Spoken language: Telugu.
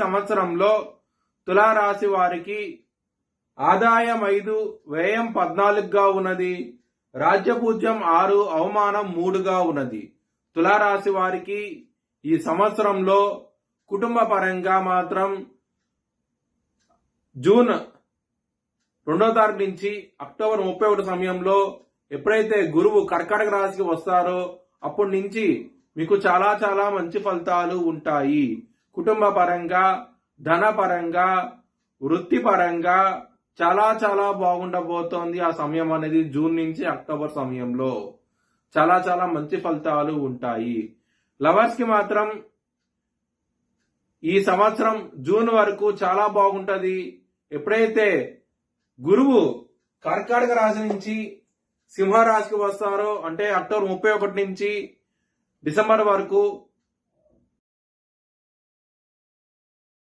సంవత్సరంలో తులారాశి వారికి ఆదాయం 5, వ్యయం 14గా ఉన్నది. రాజ్యపూజ్యం 6, అవమానం 3గా ఉన్నది. తులారాశి వారికి ఈ సంవత్సరంలో కుటుంబ పరంగా మాత్రం జూన్ 2వ తారీఖు నుంచి అక్టోబర్ 31 సమయంలో ఎప్పుడైతే గురువు కర్కాటక రాశికి వస్తారో అప్పటి నుంచి మీకు చాలా చాలా మంచి ఫలితాలు ఉంటాయి. కుటుంబ పరంగా, ధన పరంగా, వృత్తి పరంగా చాలా చాలా బాగుండబోతోంది. ఆ సమయం అనేది జూన్ నుంచి అక్టోబర్ సమయంలో చాలా చాలా మంచి ఫలితాలు ఉంటాయి. లవర్స్ కి మాత్రం ఈ సంవత్సరం జూన్ వరకు చాలా బాగుంటది. ఎప్పుడైతే గురువు కర్కాటక రాశి నుంచి సింహరాశికి వస్తారో అంటే అక్టోబర్ 31 నుంచి డిసెంబర్ వరకు